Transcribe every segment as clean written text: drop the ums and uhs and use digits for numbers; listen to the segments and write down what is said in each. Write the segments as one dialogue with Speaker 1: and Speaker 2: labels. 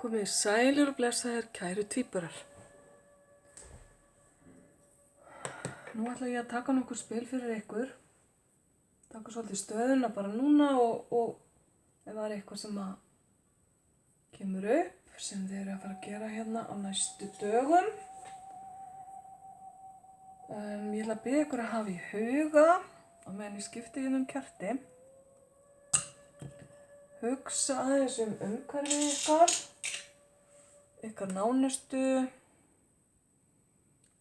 Speaker 1: Komið sælir og blessaðir kæru tvíburar. Nú ætla ég að taka nokkur spil fyrir ykkur. Taka svolítið stöðuna bara núna og ef það er eitthvað sem að kemur upp sem þið eru að fara að gera hérna á næstu dögum. Ég ætla að biðja ykkur að hafa í huga á meðan ég skipti hérna kerti. Hugsa aðeins umhverfið ykkar nánustu,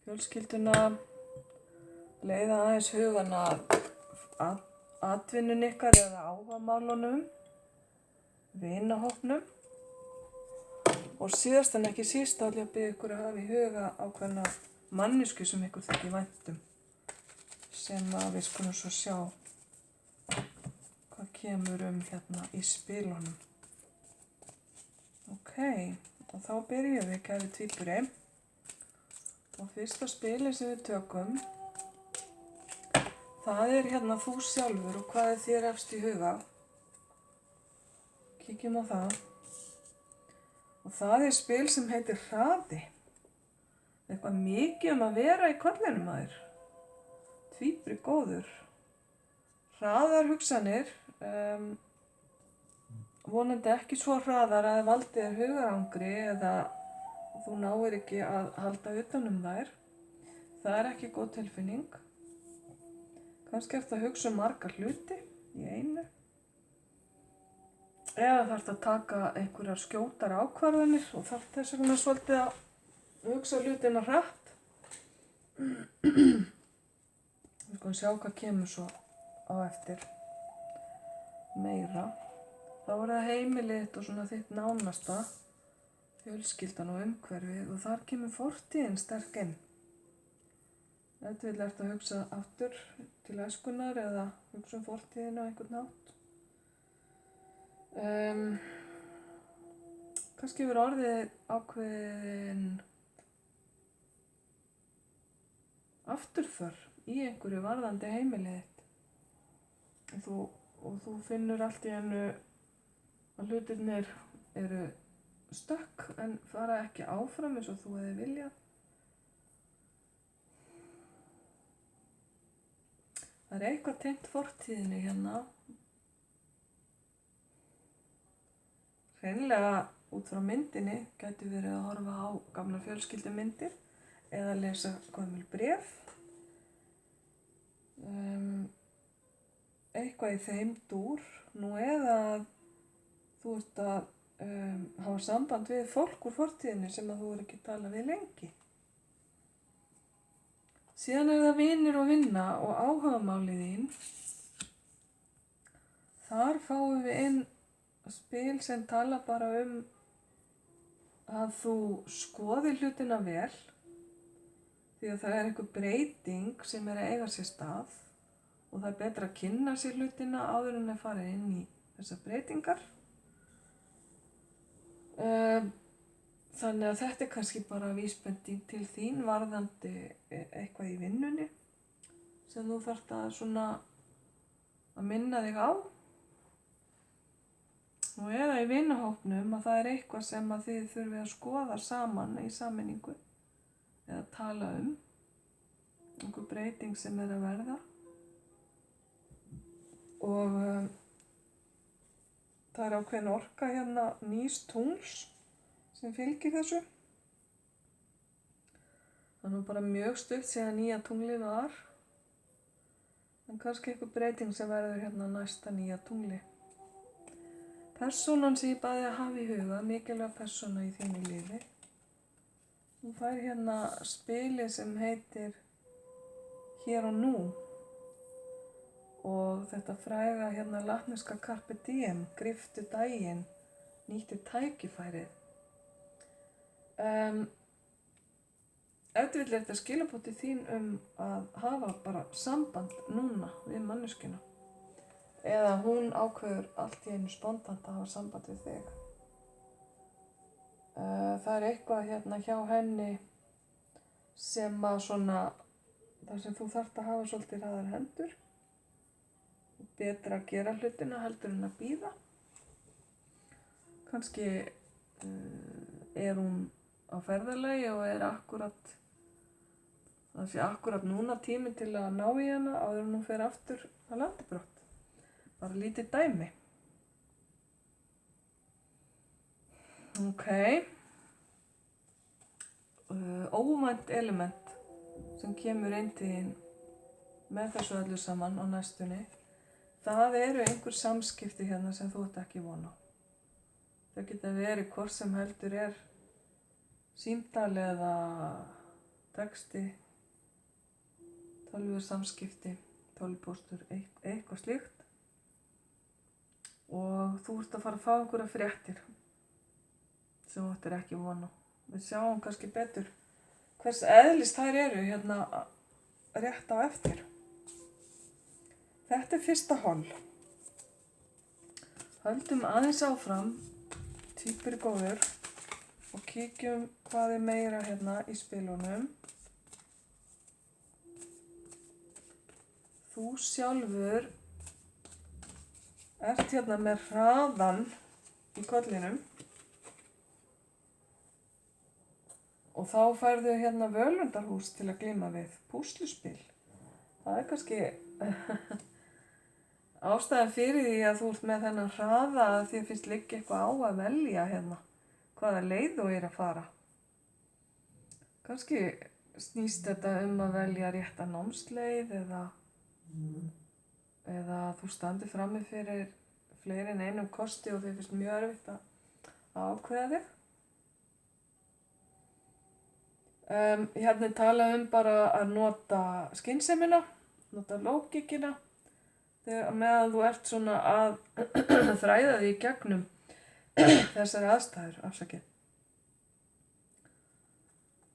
Speaker 1: fjölskylduna, leiða aðeins hugan að atvinnun ykkar eða áhugamálunum, vinahópnum og síðast en ekki síst ætla ég að biðja ykkur að hafa í huga ákveðna manneskju sem ykkur þykir vænt sem að við skulum svo sjá hvað kemur hérna í spilunum. Ok, og þá byrjum við kæru tvíburi og fyrsta spili sem við tökum það er hérna þú sjálfur og hvað er þér efst í huga. Kíkjum á það. Og það er spil sem heitir hraði. Eitthvað mikið að vera í kollinum að þér. Tvíburi góður. Hraðar hugsanir, vonandi ekki svo hraðar að valdi þér hugarangri eða þú náir ekki að halda utan þær. Það er ekki góð tilfinning. Kannski eftir að hugsa marga hluti í einu. Eða þarftu að taka einhverjar skjótar ákvarðanir og þarftu þess vegna svolítið að hugsa hlutina hratt. Við skulum sjá hvað kemur svo á eftir meira. Þá er það heimilið þitt og svona þitt nánasta, fjölskyldan og umhverfið og þar kemur fortíðin sterk inn. Ef þú vill ertu að hugsa aftur til æskunnar eða hugsa fortíðina á einhvern hátt. Kannski verið orðið ákveðin afturför í einhverju varðandi heimilið þitt. Og þú finnur allt í einu að hlutirnir eru stökk en fara ekki áfram eins og þú hefði viljað. Það er eitthvað tengt fortíðinni hérna. Hreinlega út frá myndinni gæti verið að horfa á gamlar fjölskyldumyndir eða lesa gömul bréf. Eitthvað í þeim dúr. Nú eða þú ert að hafa samband við fólk úr fortíðinni sem að þú er ekki talað við lengi. Síðan er það vinir og vinna og áhugamálið þín. Þar fáum við inn spil sem tala bara að þú skoðir hlutina vel því að það er einhver breyting sem er að eiga sér stað og það er betra að kynna sér hlutina áður en að fara inn í þessar breytingar. Þannig að þetta er kannski bara vísbending til þín varðandi eitthvað í vinnunni sem þú þarft að svona að minna þig á. Nú eða í vinahópnum að það er eitthvað sem að þið þurfið að skoða saman í sameiningu eða tala einhver breyting sem er að verða. Og það er ákveðin orka hérna nýs tungls sem fylgir þessu. Það er nú bara mjög stutt síðan nýja tunglið var. En kannski einhver breyting sem verður hérna næsta nýja tungli. Persónan sem ég baði að hafa í huga, mikilvæg persóna í þínu lífi. Hún fær hérna spilið sem heitir Hér og nú. Og þetta fræga hérna latneska Carpe Diem, griftu daginn, nýttu tækifærið. Ef þú vill þetta skilaboð til þín að hafa bara samband núna við manneskjuna eða hún ákveður allt í einu spontant að hafa samband við þig. Það er eitthvað hérna hjá henni sem að svona þar sem þú þarft að hafa svolítið hraðar hendur. Betra að gera hlutina heldur en að bíða. Kannski er hún á ferðalagi og er það sé akkurat núna tíminn til að ná í hana áður en hún fer aftur að landi brott. Bara lítið dæmi. Ok. Óvænt element sem kemur inn til þín með þessu öllu saman á næstunni. Það eru einhver samskipti hérna sem þú ert ekki von á. Það geta verið hvort sem heldur er símtal eða texti, tölvusamskipti, tölvupóstur, eitthvað slíkt. Og þú ert að fara að fá einhverja fréttir sem þú ert ekki von á. Við sjáum kannski betur hvers eðlis þær eru hérna rétt á eftir. Þetta er fyrsta hol. Höldum aðeins áfram, tvíburgóður, og kíkjum hvað er meira hérna í spilunum. Þú sjálfur ert hérna með hraðan í kollinum og þá færðu hérna völundarhús til að glíma við púsluspil. Það er kannski ástæðan fyrir því að þú ert með þennan hraða að þér finnst liggja eitthvað á að velja hérna hvaða leið þú er að fara. Kannski snýst þetta að velja rétta námsleið eða þú standir frammi fyrir fleiri en einum kosti og þér finnst mjög erfitt að ákveða þig. Hérna er talað bara að nota skynsemina, nota lógikina, meðan þú ert svona að þræða þig í gegnum þessari aðstæður, afsakið.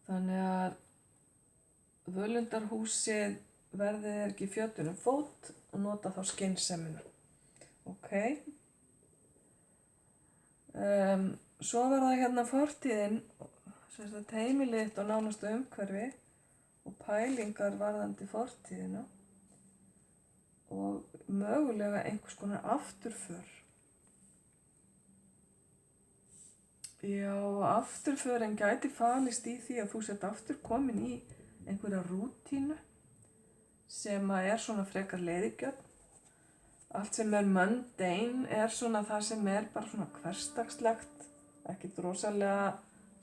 Speaker 1: Þannig að völundarhúsið verði ekki fjötunum fót og nota þá skynsemina. Ok. Svo var það hérna fortíðin, heimilið þitt og nánustu umhverfi og pælingar varðandi fortíðina og mögulega einhvers konar afturför. Já, afturförin gæti falist í því að þú sett aftur komin í einhverja rútínu sem er svona frekar leiðigjörn. Allt sem er mundane er svona það sem er bara svona hversdagslegt, ekkert rosalega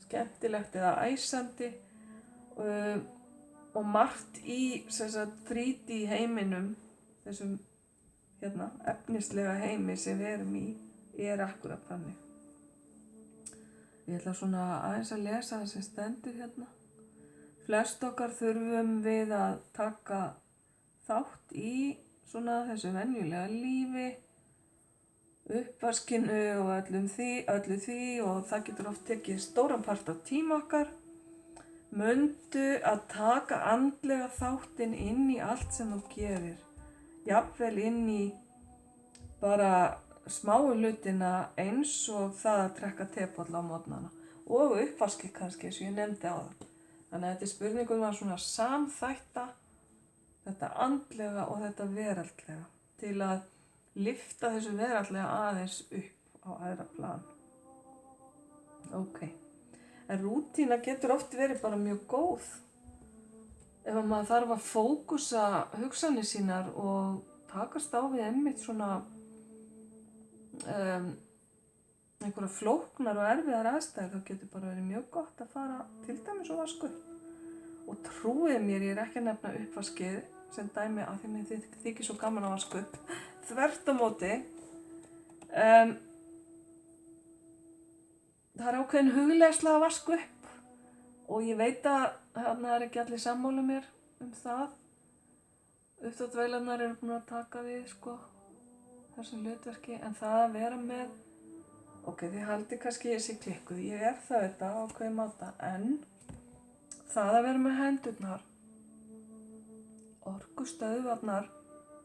Speaker 1: skemmtilegt eða æsandi og margt í 3D heiminum, þessum efnislega heimi sem við erum í, er akkurat þannig. Ég ætla svona aðeins að lesa það sem stendur hérna. Flest okkar þurfum við að taka þátt í svona þessu venjulega lífi, uppvaskinu og öllu því og það getur oft tekið stóran part af tíma okkar. Mundu að taka andlega þáttinn inn í allt sem þú gerir. Jafnvel inn í bara smáu hlutina eins og það að trekka tepolla á morgnana og uppvaski kannski eins og ég nefndi á það. Þannig að þetta spurningum var svona samþætta þetta andlega og þetta veraldlega til að lyfta þessu veraldlega aðeins upp á aðra plan. Ok. En rútína getur oft verið bara mjög góð ef maður þarf að fókusa hugsanir sínar og takast á við einmitt svona einhverja flóknar og erfiðar aðstæður, þá getur bara verið mjög gott að fara til dæmis og vaska upp. Og trúið mér, ég er ekki að nefna uppvaskið sem dæmi af því mér þykir svo gaman að vaska upp. Þvert á móti, það er ákveðin hugleiðsla að vaska upp og ég veit að það er ekki allir sammála mér það. Uppþvottavélarnar eru búin að taka við þessu hlutverki, en það að vera með, ok, þið haldið kannski ég sé klikkuð, ég er það þetta á ákveðin máta, en það að vera með hendurnar, orkustöðvarnar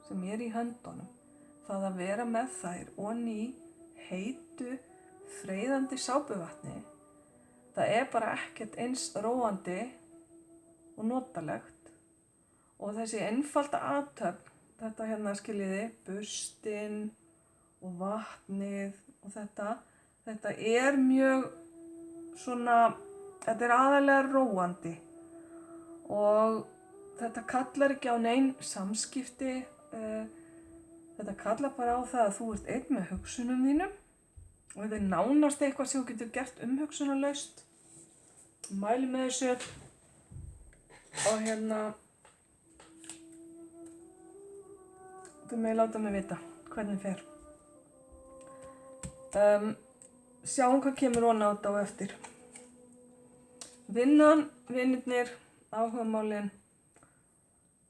Speaker 1: sem er í höndunum, það að vera með þær oní heitu, freyðandi sápuvatni, það er bara ekkert eins róandi og notalegt. Og þessi einfalda athöfn, þetta hérna skiljiði, burstinn og vatnið og þetta er mjög svona, þetta aðalega róandi og þetta kallar ekki á nein samskipti, þetta kallar bara á það að þú ert einn með hugsunum þínum og þetta nánast eitthvað sem þú getur gert umhugsunarlaust. Mæli með þessu og þú megir láta mig vita hvernig fer. Sjáum hvað kemur á þetta á eftir. Vinnan, vinirnir, áhugamálin,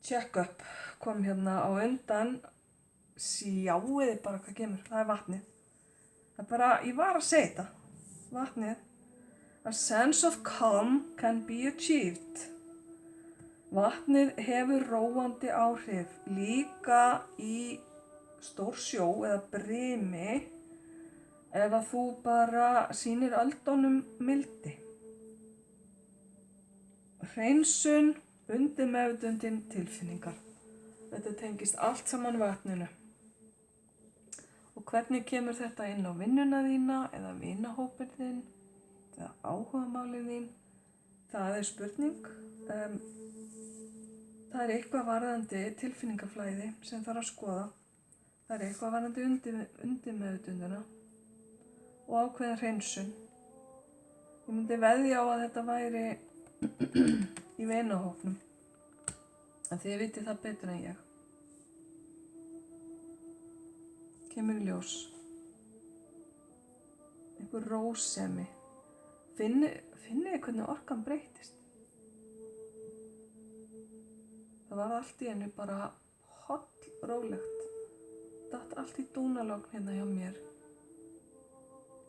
Speaker 1: check-up kom á undan. Sjáiði bara hvað kemur, það vatnið. Það bara, ég var að segja þetta, vatnið. A sense of calm can be achieved. Vatnið hefur róandi áhrif líka í stórsjó eða brimi ef að þú bara sýnir öldunum mildi. Hreinsun, undirmeðvitundin, tilfinningar. Þetta tengist allt saman vatninu. Og hvernig kemur þetta inn á vinnuna þína eða vinahópinn þinn eða áhugamálin þín? Það spurning. Það eitthvað varðandi tilfinningaflæði sem þarf að skoða. Það eitthvað varðandi undirmeðvitundina og ákveðin hreinsun. Ég myndi veðja á að þetta væri í vinahópnum. En þið vitið það betur en ég. Kemur í ljós. Einhver rósemi. Finnið hvernig orkan breytist. Það var allt í einu bara rólegt. Datt allt í dúnalogn hérna hjá mér.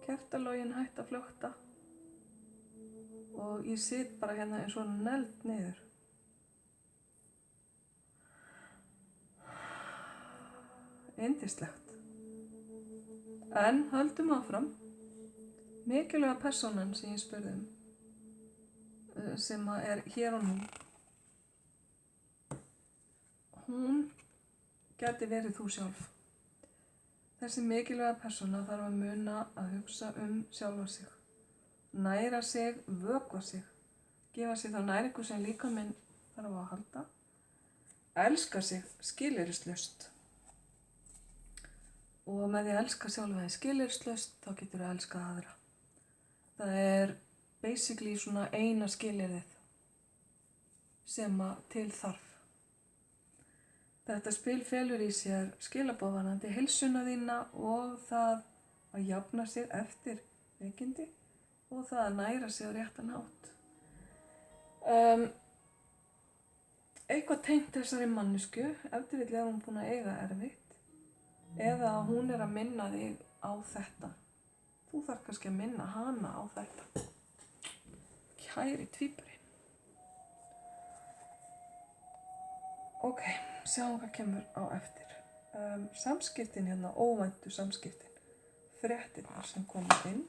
Speaker 1: Kertalogin hætti að flökta. Og ég sit bara hérna eins og negld niður. Yndislegt. En höldum áfram. Mikilvæga persónan sem ég spurði sem er hér og nú. Hún gæti verið þú sjálf. Þessi mikilvæga persóna þarf að muna að hugsa sjálfa sig. Næra sig, vökva sig. Gefa sig þá næringu sem líkaminn þarf að halda. Elska sig skilyrðislaust. Og með því að elska sjálfa þig skilyrðislaust, þá getur þú að elska aðra. Það basically svona eina skilyrðið sem til þarf. Þetta spil felur í sér skilaboð varðandi heilsuna þína og það að jafna sig eftir veikindi og það að næra sig á réttan hátt. Eitthvað tengt þessari mannesku, ef til vill er hún búin að eiga erfitt. Eða hún að minna þig á þetta. Þú þarf kannski að minna hana á þetta. Kæri tvíburi. Ok, sjáum hvað kemur á eftir. Samskiptin hérna, óvæntu samskiptin. Fréttirnar sem koma inn.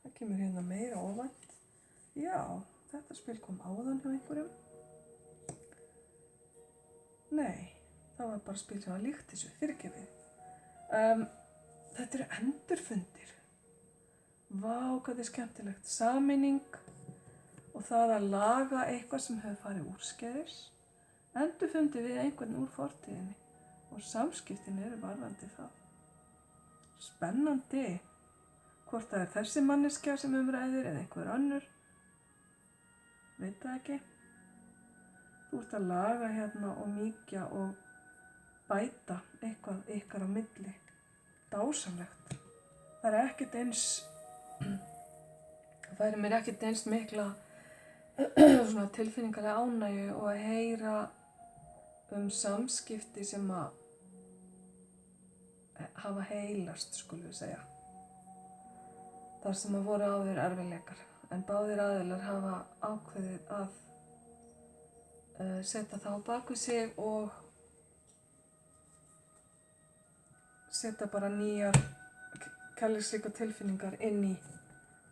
Speaker 1: Það kemur hérna meira óvænt. Já, þetta spil kom áðan hjá einhverjum. Nei, það var bara spil sem var líkt þessu, fyrirgefið. Þetta endurfundir. Vá, hvað skemmtilegt. Sameining og það að laga eitthvað sem hefur farið úrskeiðis. Endurfundi við einhvern úr fortíðinni og samskiptin eru varðandi það. Spennandi. Hvort það þessi manneskja sem ræðir eða einhver önnur. Veit það ekki. Þú ert að laga hérna og mýkja og bæta eitthvað ykkar á milli. Dásamlegt. Það ekkert eins, það færi mér ekkert eins mikla svona tilfinningalega ánægju og að heyra samskipti sem að hafa heilast, skulum við segja. Þar sem að voru áður erfiðleikar, en báðir aðilar hafa ákveðið að setja það á bak við sig og setja bara nýjar kærleiksríkar tilfinningar inn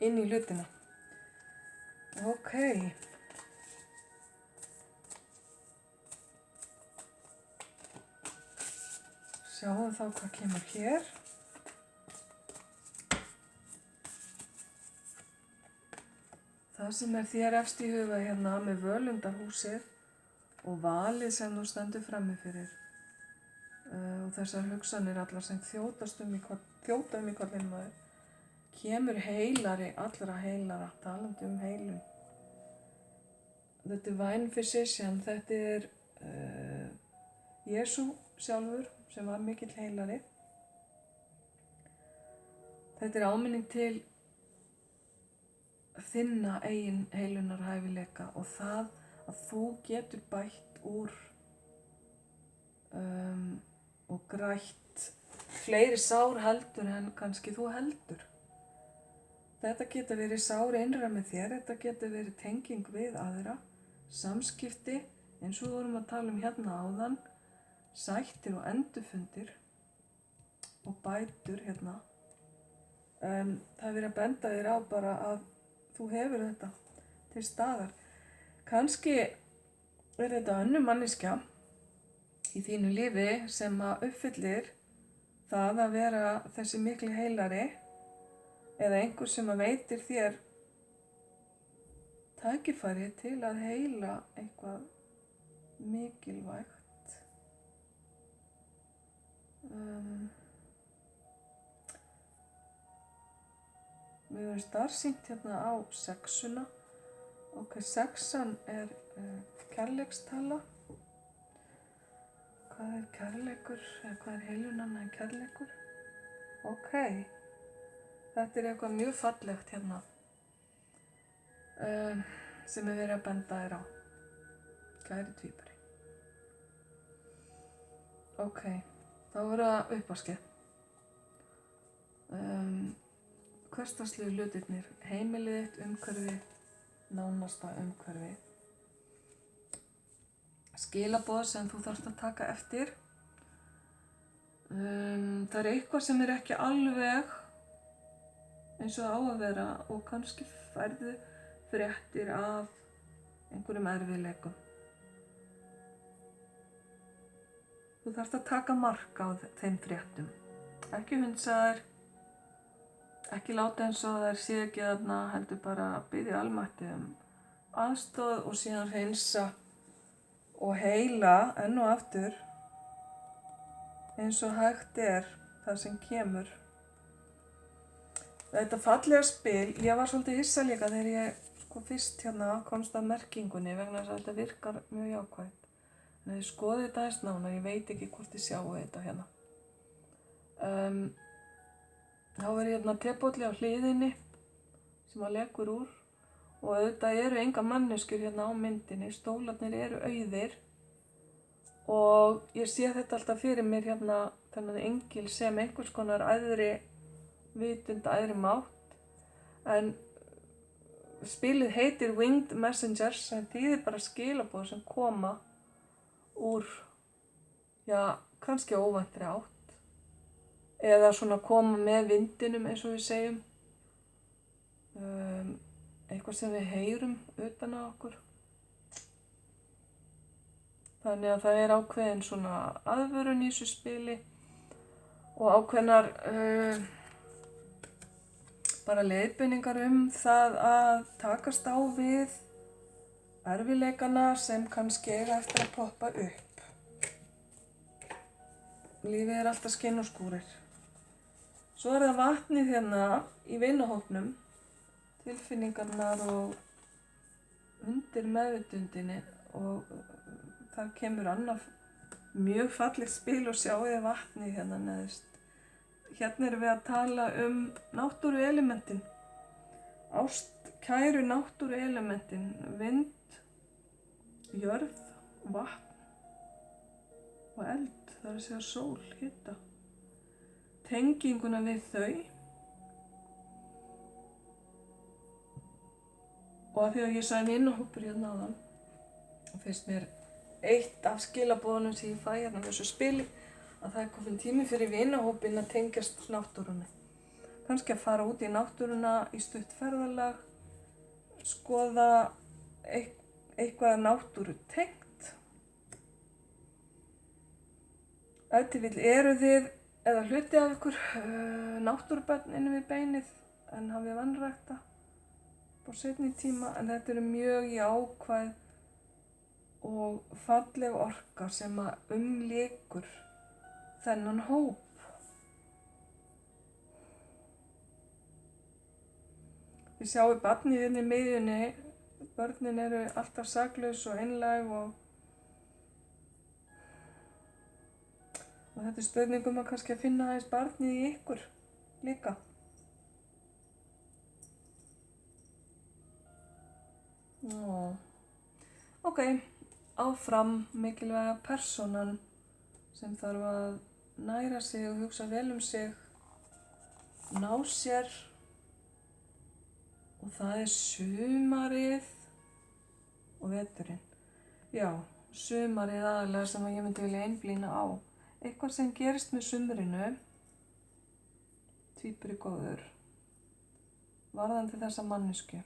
Speaker 1: í hlutina. Ok. Sjáum þá hvað kemur hér. það sem þér efst í huga hérna með Völundarhúsið og valið sem þú stendur frammi fyrir og þessar hugsanir allar sem þjóta í kollinn maður, kemur heilari allra heilara, talandi heilun. The Divine Physician, þetta Jesú sjálfur sem var mikill heilari. Þetta áminning til þinna eigin heilunarhæfileika og það að þú getur bætt úr og grætt fleiri sár heldur en kannski þú heldur. Þetta getur verið sár innra með þér, þetta getur verið tenging við aðra, samskipti, eins og við vorum að tala hérna áðan, sættir og endurfundir og bætur hérna. Það verið að benda þér á bara að þú hefur þetta til staðar. Kannski þetta önnur manneskja í þínu lífi sem að uppfyllir það að vera þessi mikli heilari eða einhver sem að veitir þér tækifæri til að heila eitthvað mikilvægt. Við höfum starsýnt hérna á sexuna. Ok, sexan kærleikstala. Hvað kærleikur? Eða hvað heilunanna kærleikur? Ok, þetta eitthvað mjög fallegt hérna sem verið að benda þér á. Kæri tvíburi. Ok, þá það uppvaskið. Hversdagslegu hlutirnir, heimilið þitt, umhverfi, nánasta umhverfi. Skilaboð sem þú þarft að taka eftir. Það eitthvað sem ekki alveg eins og á að vera og kannski færðu fréttir af einhverjum erfiðleikum. Þú þarft að taka mark á þeim fréttum. Ekki hundsa þær, ekki láta eins og þær sé ekki þarna, heldur bara að biðja almætti aðstoð og síðan hreinsa og heila enn og aftur eins og hægt það sem kemur. Þetta fallega spil, ég var svolítið hissa líka þegar ég fyrst komst að merkingunni vegna þess að þetta virkar mjög jákvætt. En ég skoði þetta aðeins nánar, ég veit ekki hvort ég sjáu þetta hérna. Þá ég tepolli á hliðinni sem að lekur úr og auðvitað eru enga manneskjur hérna á myndinni, stólarnir auðir og ég sé þetta alltaf fyrir mér hérna þennan engil sem einhvers konar æðri vitund, æðri mátt, en spilið heitir Winged Messengers, sem þýðir bara skilaboð sem koma úr, kannski óvæntri átt, eða svona koma með vindinum eins og við segjum, eitthvað sem við heyrum utan á okkur. Þannig að það ákveðin svona aðvörun í þessu spili og ákveðnar bara leiðbeiningar það að takast á við erfiðleikana sem kannski eiga eftir að poppa upp. Lífið alltaf skinn og skúrir. Svo það vatnið hérna í vinahópnum, tilfinningarnar og undir meðvitundinni og það kemur annað mjög fallegt spil og sjáið vatnið hérna neðst. Hérna erum við að tala náttúruelementin, ástkæru náttúruelementin, vind, jörð, vatn og eld, það að segja sól, hita. Tenginguna við þau og að því að ég sagði vinahópur hérna áðan, finnst mér eitt af skilaboðunum sem ég fæ hérna þessu spili að það komin tími fyrir vinahópinn að tengjast náttúrunni. Kannski að fara út í náttúruna í stutt ferðalag, skoða eitthvað náttúru tengt. Ef til vill þið eða hluti af ykkur náttúrubörn inni við beinið en hafið vanrækta. á seinni tíma, en þetta eru mjög jákvæð og falleg orka sem að umlykur þennan hóp. Þið sjáu barnið hérna í miðjunni, börnin eru alltaf saklaus og einlæg og þetta er spurningum að kannski að finna aðeins barnið í ykkur líka. Ok, áfram mikilvæga persónan sem þarf að næra sig og hugsa vel sig, ná sér, og það er sumarið og veturinn. Já, sumarið aðalega sem ég myndi vilja einblína á. Eitthvað sem gerist með sumrinu, tvíburi góður, varðandi þessa manneskju.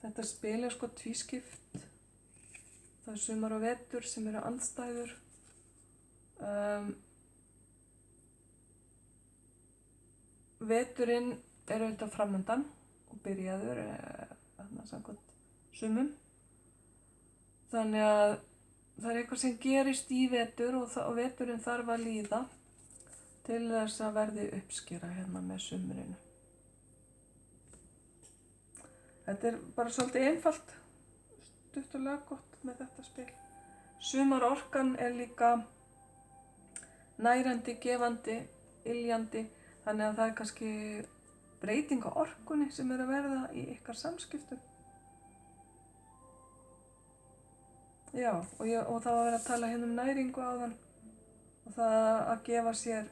Speaker 1: Þetta spil er sko tvískipt. Það er sumar og vetur sem eru andstæður. Veturinn er auðvitað framundan og byrjaður samkvæmt sumum. Þannig að það er eitthvað sem gerist í vetur og veturinn þarf að líða til þess að verði uppskera hérna með sumrinu. Þetta er bara svolítið einfalt, stutt og laggott með þetta spil. Sumarorkan er líka nærandi, gefandi, iljandi, þannig að það er kannski breyting á orkunni sem er að verða í ykkar samskiptum. Já, og það var verið að tala hérna næringu áðan og það að gefa sér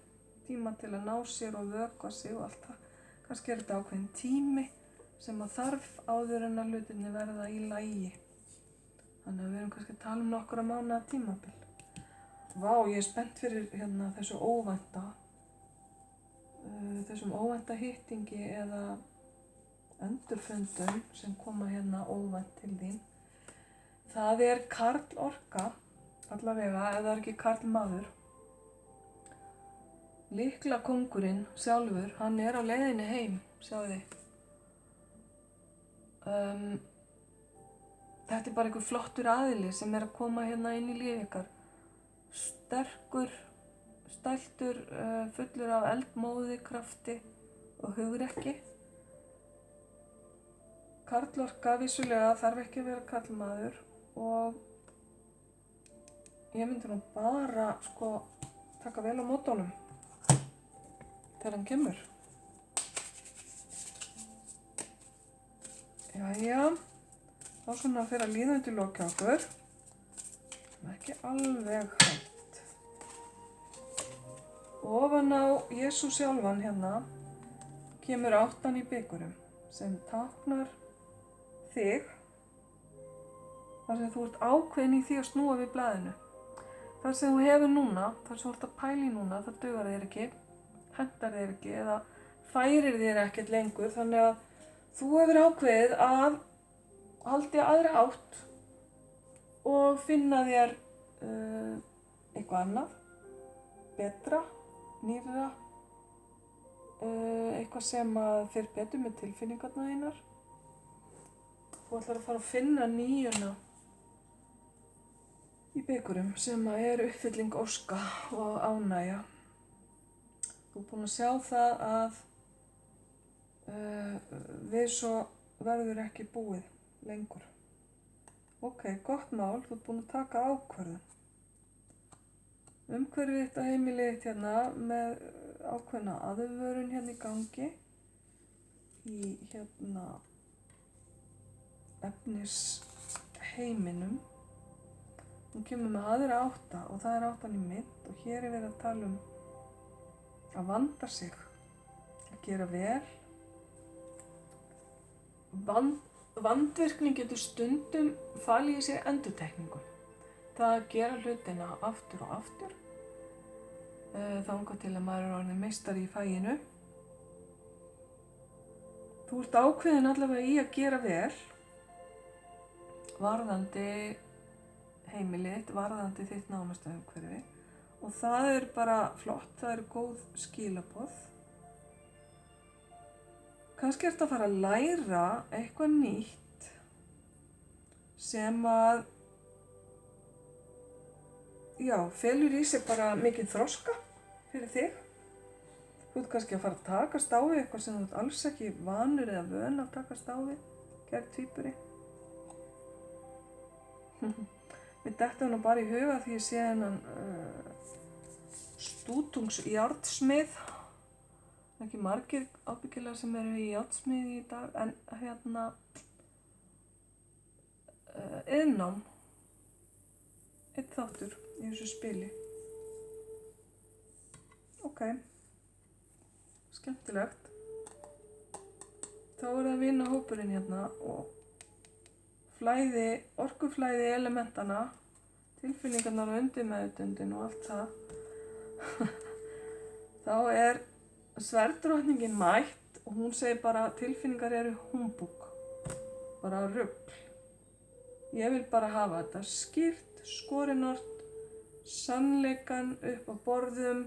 Speaker 1: tíma til að ná sér og vökva sig og allt það. Kannski er þetta ákveðin tími sem að þarf áður en að hlutinni verða í lagi. Þannig að við erum kannski að tala nokkra mánaða tímabil. Vá, ég er spennt fyrir hérna þessum óvænta hittingi eða endurfundum sem koma hérna óvænt til þín. Það er karlorka, allavega, ef það er ekki karlmaður. Lyklakóngurinn sjálfur, hann er á leiðinni heim, sjáðu þið. Þetta er bara einhver flottur aðili sem er að koma hérna inn í líf ykkar. Sterkur, stæltur, fullur af eldmóði, krafti og hugrekki. Karlorka vissulega þarf ekki að vera karlmaður og ég myndi nú bara taka vel á móti honum þegar hann kemur. Jæja, þá svona fyrir að líða undir loki okkur. Ekki alveg hægt. Ofan á Jesú sjálfan hérna kemur 8 í bikurum sem táknar þig, þar sem þú ert ákveðin í því að snúa við blaðinu. Það sem þú hefur núna, það sem þú ert að pæla í núna, það dugar þér ekki, hentar þér ekki eða færir þér ekkert lengur, þannig að þú hefur ákveðið að halda aðra átt og finna þér eitthvað annað, betra, nýrra, eitthvað sem að fer betur með tilfinningarnar þínar. Þú ætlar að fara að finna nýjuna í bikurum sem að er uppfylling óska og ánægja. Þú er búin að sjá það að við svo verður ekki búið lengur. Ok, gott mál, þú ert búin að taka ákvörðun. Umhverfið þitt og heimilið þitt hérna með ákveðna aðvörun hérna í gangi í hérna efnisheiminum. Hún kemur með aðra 8 og það er 8 í mynt og hér er verið að tala að vanda sig, að gera vel. Vandvirkning getur stundum falið í sér endurtekningu. Það að gera hlutina aftur og aftur, þangað til að maður er orðinn meistari í faginu. Þú ert ákveðin allavega í að gera vel, varðandi heimilið þitt, varðandi þitt nánasta umhverfi. Og það er bara flott, það eru góð skilaboð. kannski ertu að fara að læra eitthvað nýtt sem að, já, felur í sig bara mikið þroska fyrir þig. Þú ert kannski að fara að takast á við eitthvað sem þú ert alls ekki vanur eða vön að takast á við, kæri tvíburi. Mér detti nú bara í huga því ég sé hennan stútungsjárnsmið. Ekki margir ábyggilega sem eru í járnsmiði í dag, en hérna iðnnám, einn þáttur í þessu spili. Ok, skemmtilegt. Þá er það vinahópurinn hérna og orkuflæði elementana, tilfinningarnar og undirmeðvitundin og allt það. Þá er sverðdrottningin mætt og hún segir bara að tilfinningar eru humbúk, bara rugl. Ég vil bara hafa þetta skýrt, skorinort, sannleikan upp á borðum.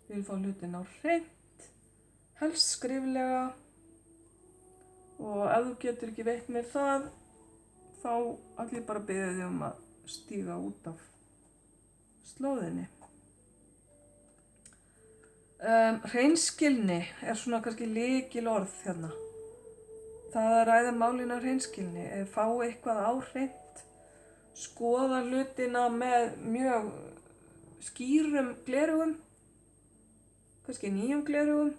Speaker 1: Ég vil fá hlutin á hreint, helst skriflega, og ef þú getur ekki veitt mér það, þá ætla ég bara að biðja þig um að stíga út af slóðinni. Hreinskilni er svona kannski lykilorð hérna. Það að ræða málin af hreinskilni, fá eitthvað á hreint, skoða hlutina með mjög skýrum gleraugum, kannski nýjum gleraugum.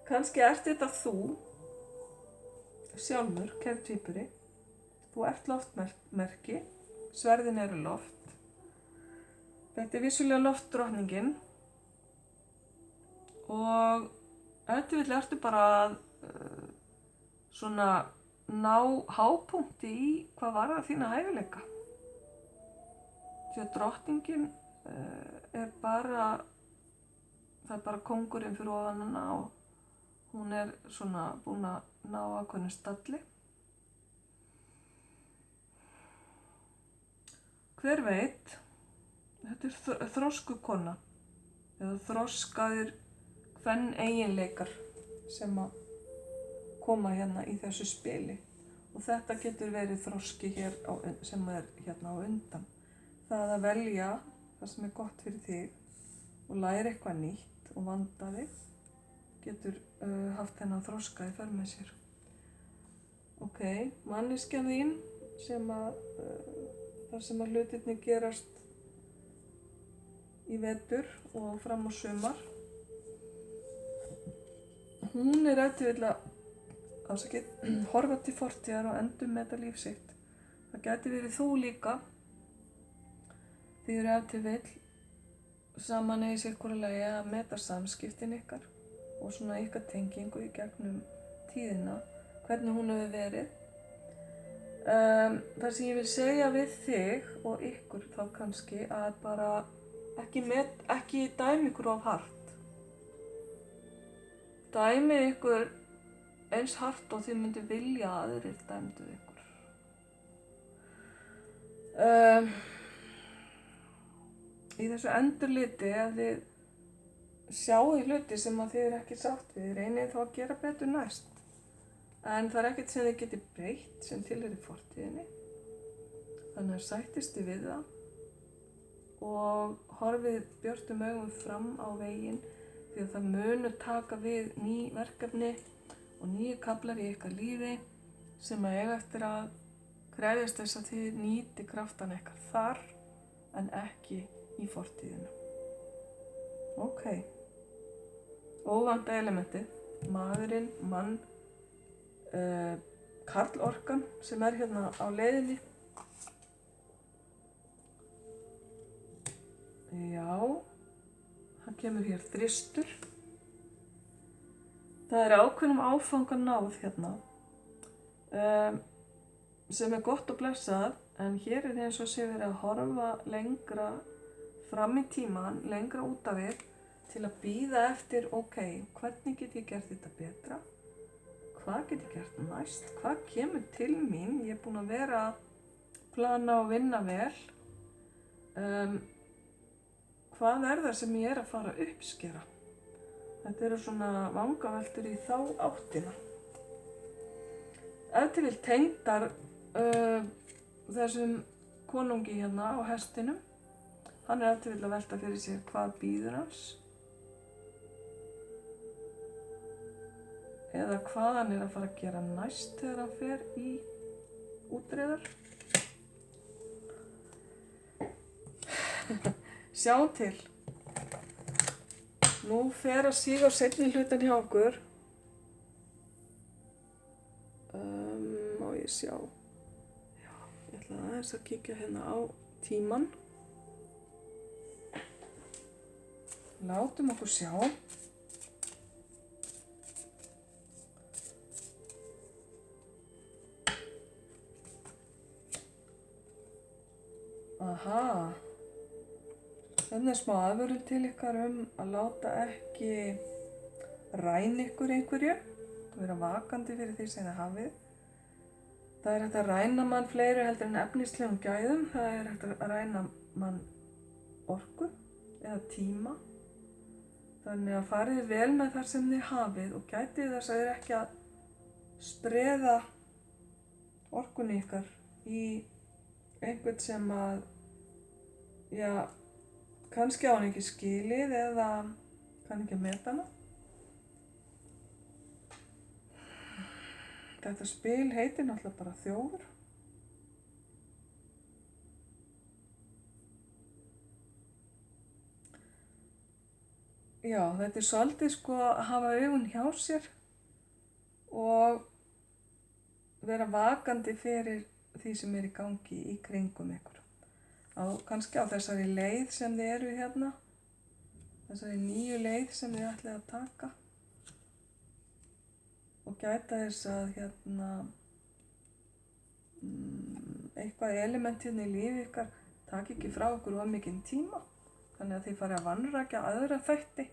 Speaker 1: Kannski ert þetta þú sjálfur, kæri tvíburi. Þú ert loftmerki, sverðin eru loft. Þetta er vissulega loftdrottningin og ef þú vill ertu bara að svona ná hápunkti í hvað varðar þína hæfileika. Því að drottningin er bara, það er bara kóngurinn fyrir ofan hana og hún er svona búin að ná ákveðnu stalli. Hver veit, þetta er þroskukona eða þroskaðir kveneiginleikar sem að koma hérna í þessu spili og þetta getur verið þroski hér sem er hérna á undan. Það að velja það sem er gott fyrir þig og læra eitthvað nýtt og vanda þig getur haft þennan þroska í för með sér. Ok, manneskjan þín sem að þar sem að hlutirnir gerast í vetur og fram á sumar. Hún er ef til vill að horfa til fortíðar og endurmeta líf sitt. Það gæti verið þú líka. Þið eru ef til vill saman eigi sér hvora lagi að meta samskiptin ykkar og svona ykkar tengingu í gegnum tíðina, hvernig hún hefur verið. Það sem ég vil segja við þig og ykkur þá kannski að bara ekki dæmi ykkur of hart. Dæmi ykkur eins hart og þið myndu vilja að aðrir dæmdu ykkur. Í þessu endurliti ef þið sjáu hluti sem að þið eru ekki sátt við, reynið þá að gera betur næst. En það er ekkert sem þið geti breytt sem tilheyrir fortíðinni. Þannig að sættist þið við það og horfið björtum augum fram á veginn því að það munu taka við ný verkefni og nýju kaflar í ykkar lífi sem að eiga eftir að krefjast þess að þið nýti kraftan ykkar þar en ekki í fortíðina. Ok. Óvanda elementið, maðurinn, karlorkan sem er hérna á leiðinni. Já, hann kemur hér þristur. Það er ákveðnum áfanga náð hérna sem er gott og blessað, en hér er eins og sé verið að horfa lengra fram í tíman, lengra út af við til að bíða eftir, ok, hvernig get ég gert þetta betra? Hvað get ég gert næst? Hvað kemur til mín? Ég er búin að vera að plana og vinna vel. Hvað það sem ég að fara að uppskera? Þetta eru svona vangaveltur í þá áttina. Ef til vill tengdar þessum konungi hérna á hestinum. Hann ef til vill að velta fyrir sér hvað bíður hans. Eða hvað hann að fara að gera næst þegar hann fer í útreiðar. Sjá til. Nú fer að síga á seinni hlutan hjá okkur. Má ég sjá. Já, ég ætla aðeins að kíkja hérna á tíman. Látum okkur sjá. Aha. Hérna smá aðvörun til ykkar að láta ekki ræna ykkur einhverju. Vera vakandi fyrir því sem þið hafið. Það hægt að ræna mann fleiru heldur en efnislegum gæðum. Það hægt að ræna mann orku eða tíma. Þannig að farið vel með þar sem þið hafið og gætið þess að þið ekki að spreða orkunni ykkar í einhvern sem að, já, kannski á hann ekki skilið eða kann ekki að meta hana. Þetta spil heitir náttúrulega bara Þjófur. Já, þetta svolítið að hafa augun hjá sér og vera vakandi fyrir því sem í gangi í kringum ykkur. Kannski á þessari leið sem þið eru hérna, þessari nýju leið sem þið ætlið að taka. Og gæta þess að eitthvað element hérna í lífi ykkar taki ekki frá okkur of mikinn tíma. Þannig að þið farið að vanrækja aðra þætti.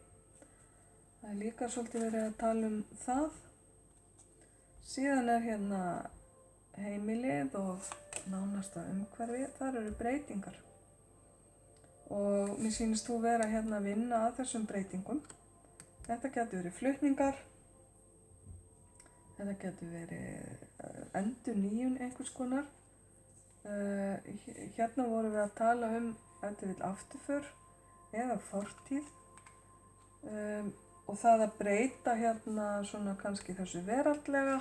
Speaker 1: Það er líka svolítið verið að tala um það. Síðan hérna heimilið og nánasta umhverfi. Þar eru breytingar. Og mér sýnist þú vera hérna að vinna að þessum breytingum. Þetta getur verið flutningar. Þetta getur verið endurnýjun einhvers konar. Hérna vorum við að tala ef þið vill afturför eða fortíð og það að breyta hérna svona kannski þessu veraldlega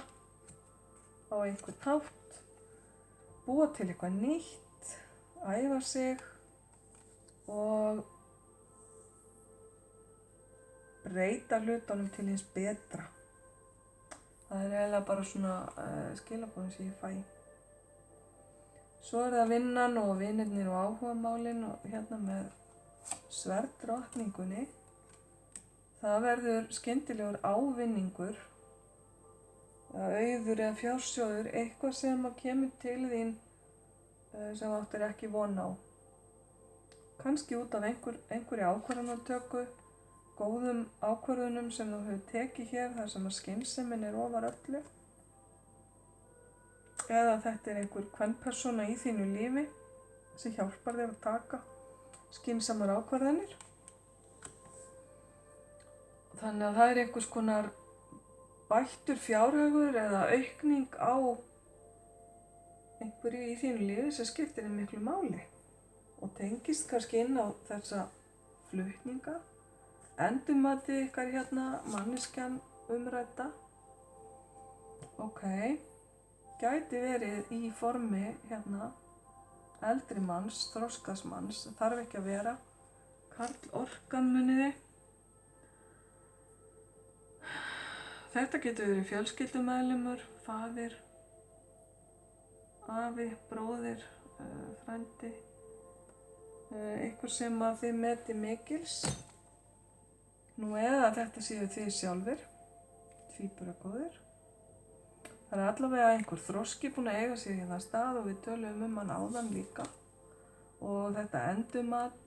Speaker 1: á einhvern hátt, búa til eitthvað nýtt, æfa sig og breyta hlutunum til hins betra. Það er eiginlega bara svona skilaboðin sem ég fæ. Svo það vinnan og vinirnir og áhugamálin og hérna með sverddrottningunni. Það verður skyndilegur ávinningur, auður eða fjársjóður, eitthvað sem kemur til þín sem áttir ekki von á. Kannski út af einhverju ákvarðanatöku, góðum ákvörðunum sem þú hefur tekið hér þar sem skynsemin ofar öllu. Eða þetta einhver kvenpersóna í þínu lífi sem hjálpar þér að taka skynsamar ákvarðanir. Þannig að það einhvers konar bættur fjárhagur eða aukning á einhverju í þínu lífi sem skiptir þér miklu máli og tengist kannski inn á þessa flutninga. Endurmatið ykkar hérna, manneskjan umrædda. Gæti verið í formi hérna eldri manns, þroskaðs manns, þarf ekki að vera karl orkan muniði. Þetta getur verið fjölskyldumeðlimur, faðir, afi, bróðir, frændi, einhver sem að þið metið mikils. Nú eða þetta séu þið sjálfir, tvíburagóðir. Það er allavega einhver þroski búinn að eiga sér hérna stað og við töluðum hann áðan líka. Og þetta endurmat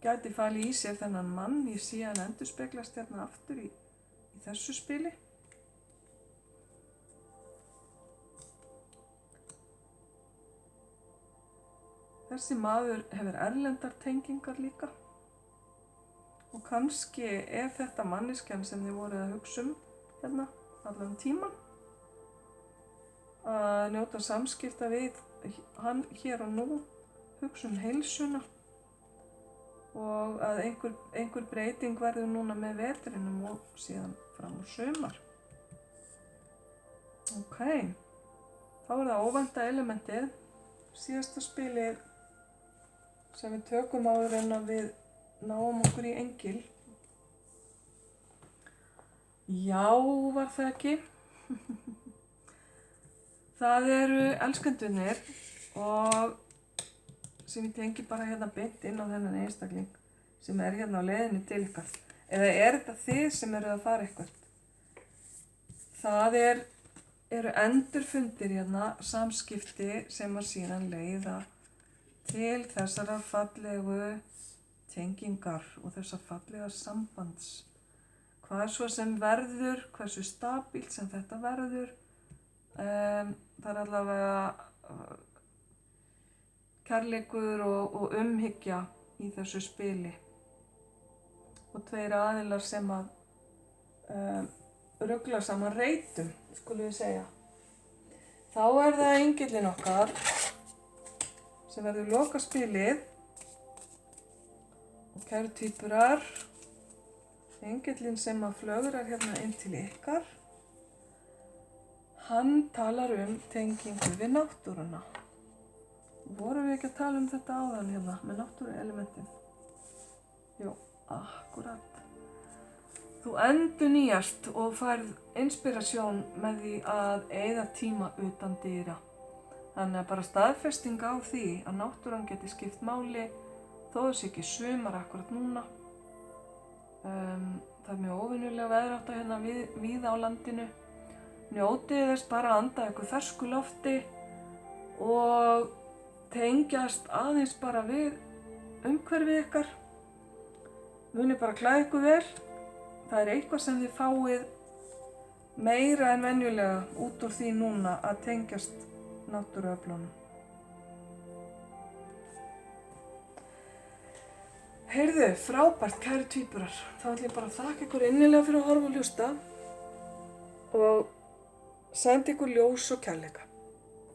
Speaker 1: gæti falið í sér þennan mann. Ég sé hann endurspeglast hérna aftur í þessu spili. Þessi maður hefur erlendar tengingar líka og kannski er þetta manneskjan sem þið voruð að hugsa hérna allan tíman, að njóta samskipta við hann hér og nú, hugsa heilsuna og að einhver breyting verður núna með vetrinum og síðan fram úr sumar. Ok, þá er það óvænta elementið, síðasta spilið sem við tökum áður en að við náum okkur í engil. Já, var það ekki? Það eru elskendurnir og sem ég tengi bara hérna beint inn á þennan einstakling sem er hérna á leiðinni til ykkar. Eða er þetta þið sem eru að fara eitthvað? Það eru endurfundir hérna, samskipti sem að síðan leiða til þessara fallegu tengingar og þessar fallega sambands. Hvað er svo sem verður, hversu stabílt sem þetta verður, það er allavega kærleikur og umhyggja í þessu spili og tveir aðilar sem að rugla saman reytum, skulum við segja. Þá er það engillinn okkar sem verður lokaspilið og kæru tvíburar, engillinn sem að flögrar hérna inn til ykkar, hann talar tengingu við náttúruna. Vorum við ekki að tala þetta áðan hérna með náttúruelementin? Jú, akkurat. Þú endurnýjast og færð inspirasjón með því að eyða tíma utan dyra. Þannig að bara staðfesting á því að náttúran geti skipt máli þó þessi ekki sumar akkurat núna. Það er mjög óvenjulega veðrátta hérna víða á landinu. Njótið þess bara að anda eitthvað fersku lofti og tengjast aðeins bara við umhverfið ykkar. Munið bara klæða ykkur vel. Það er eitthvað sem þið fáið meira en venjulega út úr því núna að tengjast náttúruöflunum. Heyrðu, frábært kæru tvíburar. Þá ætlum ég bara að þakka ykkur innilega fyrir að horfa og hlusta og senda ykkur ljós og kærleika.